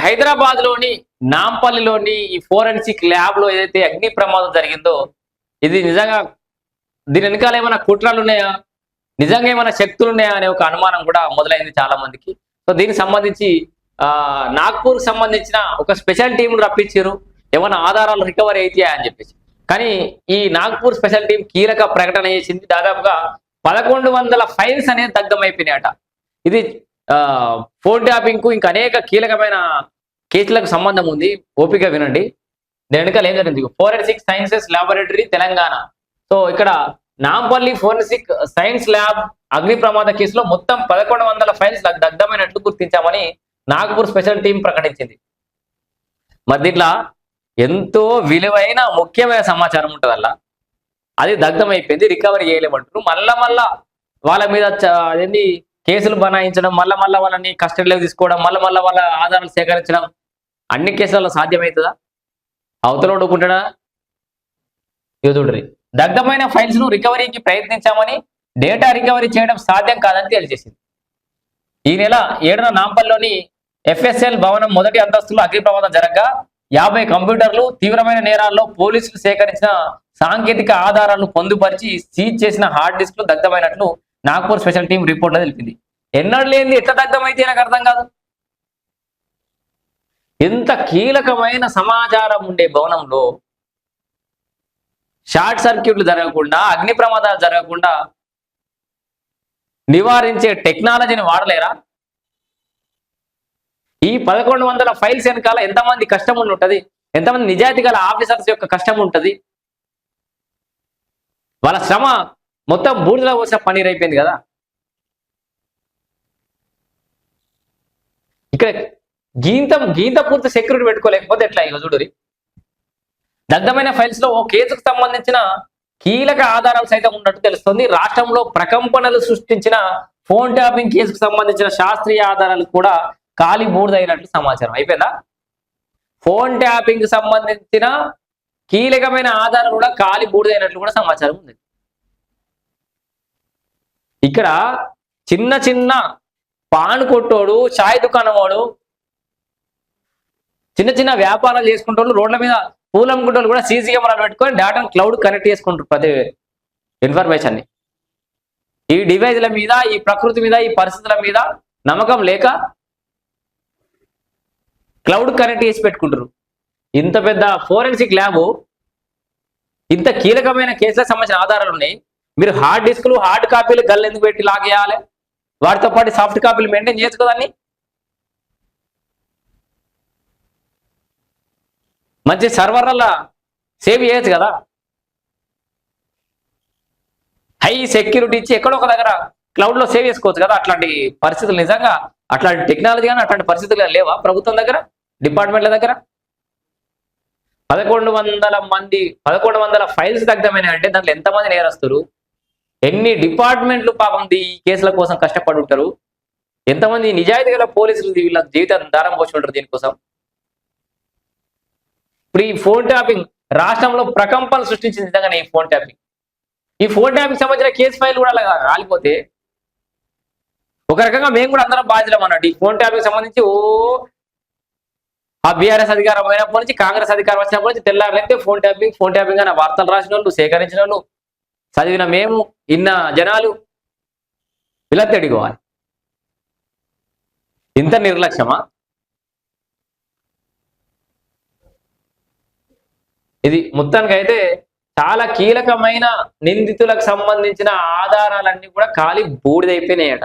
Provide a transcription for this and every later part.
హైదరాబాద్ లోని నాంపల్లిలోని ఈ forensic lab లో ఏదైతే అగ్ని ప్రమాదం జరిగిందో ఇది నిజంగా దీని వెనకాల ఏమైనా కుట్రలు ఉన్నాయా, నిజంగా ఏమైనా శక్తులు ఉన్నాయా అనే ఒక అనుమానం కూడా మొదలైంది చాలా మందికి. సో దీనికి సంబంధించి నాగ్పూర్ సంబంధించిన ఒక స్పెషల్ టీం రప్పించారు, ఏమైనా ఆధారాలు రికవరీ అవుతాయా అని చెప్పేసి. కానీ ఈ నాగ్పూర్ స్పెషల్ టీం కీలక ప్రకటన చేసింది. దాదాపుగా 1100 ఫైల్స్ అనేది దగ్ధమైపోయినాయట. ఇది ఫోన్ ట్యాపింగ్ కు ఇంకా అనేక కీలకమైన కేసులకు సంబంధం ఉంది. ఓపిక వినండి. దీని వెనకాల ఏం జరిగింది. Forensic sciences laboratory Telangana. So ఇక్కడ నాంపల్లి ఫోరెన్సిక్ సైన్స్ ల్యాబ్ అగ్ని ప్రమాద కేసులో మొత్తం 1100 ఫైల్స్ దగ్ధమైనట్లు గుర్తించామని నాగపూర్ స్పెషల్ టీం ప్రకటించింది. మరి దీంట్లో ఎంతో విలువైన ముఖ్యమైన సమాచారం ఉంటుందల్లా, అది దగ్ధమైపోయింది, రికవరీ చేయలేమంటారు. మళ్ళా వాళ్ళ మీద అదేంటి కేసులు బనాయించడం, మళ్ళా వాళ్ళని కస్టడీలోకి తీసుకోవడం, మళ్ళా వాళ్ళ ఆధారాలు సేకరించడం, అన్ని కేసులలో సాధ్యమవుతుందా? అవతలోడుకుంటాడా? యోధుడ్రి దగ్ధమైన ఫైల్స్ ను రికవరీకి ప్రయత్నించామని, డేటా రికవరీ చేయడం సాధ్యం కాదని తేల్చేసింది. ఈ నెల 7న నాంపల్లిలోని FSL భవనం మొదటి అంతస్తులో అగ్ని ప్రమాదం జరగగా 50 కంప్యూటర్లు, తీవ్రమైన నేరాల్లో పోలీసులు సేకరించిన సాంకేతిక ఆధారాలను పొందుపరిచి సీజ్ చేసిన హార్డ్ డిస్క్లు దగ్ధమైనట్లు నాగ్పూర్ స్పెషల్ టీం రిపోర్ట్లో తెలిపింది. ఎన్నడూ లేనిది ఎట్లా దగ్ధమైతే నాకు అర్థం కాదు. ఎంత కీలకమైన సమాచారం ఉండే భవనంలో షార్ట్ సర్క్యూట్లు జరగకుండా, అగ్ని ప్రమాదాలు జరగకుండా నివారించే టెక్నాలజీని వాడలేరా? ఈ 1100 ఫైల్స్ వెనకాల ఎంతమంది కష్టం ఉంటుంది, ఎంతమంది నిజాయితీ గల ఆఫీసర్స్ యొక్క కష్టం ఉంటుంది, వాళ్ళ శ్రమ మొత్తం బూడిదలో పోసిన పన్నీర్ అయిపోయింది కదా. ఇక్కడ గీంత పూర్తి సెక్యూరిటీ పెట్టుకోలేకపోతే ఎట్లా? ఇక చూడురి, దగ్ధమైన ఫైల్స్ లో ఓ కేసుకు సంబంధించిన కీలక ఆధారాలు సైతం ఉన్నట్టు తెలుస్తుంది. రాష్ట్రంలో ప్రకంపనలు సృష్టించిన ఫోన్ ట్యాపింగ్ కేసుకు సంబంధించిన శాస్త్రీయ ఆధారాలు కూడా కాలి బూడిదైనట్లు సమాచారం. అయిపోయిందా? ఫోన్ ట్యాపింగ్ కి సంబంధించిన కీలకమైన ఆధారాలు కూడా కాలి బూడిదైనట్లు కూడా సమాచారం ఉంది. ఇక్కడ చిన్న పాన్ కొట్టోడు, చాయ్ దుకాణం వాడు, చిన్న వ్యాపారాలు చేసుకుంటోళ్ళు, రోడ్ల మీద పూలు అమ్ముకుంటోళ్ళు కూడా సీసీ కెమెరాలు పెట్టుకొని డేటాను క్లౌడ్ కనెక్ట్ చేసుకుంటారు. ప్రతి ఇన్ఫర్మేషన్ ని ఈ డివైజ్ల మీద, ఈ ప్రకృతి మీద, ఈ పరిస్థితుల మీద నమ్మకం లేక క్లౌడ్ కనెక్ట్ చేసి పెట్టుకుంటారు. ఇంత పెద్ద ఫోరెన్సిక్ ల్యాబ్, ఇంత కీలకమైన కేసులకు సంబంధించిన ఆధారాలు ఉన్నాయి. మీరు హార్డ్ డిస్కులు, హార్డ్ కాపీలు గల్లు ఎందుకు పెట్టి లాగేయాలి? వాటితో పాటు సాఫ్ట్ కాపీలు మెయింటైన్ చేయొచ్చు కదండి. మంచి సర్వర్ల సేవ్ చేయొచ్చు కదా. హై సెక్యూరిటీ ఇచ్చి ఎక్కడో ఒక దగ్గర క్లౌడ్ లో సేవ్ చేసుకోవచ్చు కదా. అట్లాంటి పరిస్థితులు నిజంగా, అట్లాంటి టెక్నాలజీ కానీ అట్లాంటి పరిస్థితులు లేవా ప్రభుత్వం దగ్గర, డిపార్ట్మెంట్ల దగ్గర? 1100 ఫైల్స్ దగ్ధమైన అంటే దాంట్లో ఎంతమంది నేరస్తులు, ఎన్ని డిపార్ట్మెంట్లు పాపం ఈ కేసుల కోసం కష్టపడి ఉంటారు, ఎంతమంది నిజాయితీ గల పోలీసులు వీళ్ళ జీవితాన్ని దారం పోసి ఉంటారు దీనికోసం. ఇప్పుడు ఈ ఫోన్ ట్యాపింగ్ రాష్ట్రంలో ప్రకంపనలు సృష్టించింది నిజంగానే. ఈ ఫోన్ ట్యాపింగ్ సంబంధించిన కేసు ఫైల్ కూడా అలా రాలిపోతే ఒక రకంగా మేము కూడా అందరం బాధ్యులం అన్నట్టు. ఈ ఫోన్ ట్యాపింగ్ సంబంధించి ఆ బీఆర్ఎస్ అధికారం అయినప్పటి నుంచి, కాంగ్రెస్ అధికారం వచ్చినప్పటి నుంచి తెల్లారులైతే ఫోన్ ట్యాపింగ్ అని వార్తలు రాసిన వాళ్ళు, సేకరించిన వాళ్ళు, చదివిన మేము, ఇన్న జనాలు ఇలా తెడిగోవాలి. ఇంత నిర్లక్ష్యమా? ఇది మొత్తానికి అయితే చాలా కీలకమైన నిందితులకు సంబంధించిన ఆధారాలన్నీ కూడా ఖాళీ బూడిదైపోయినాయట.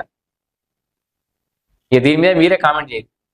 దీని మీద మీరే కామెంట్ చేయండి.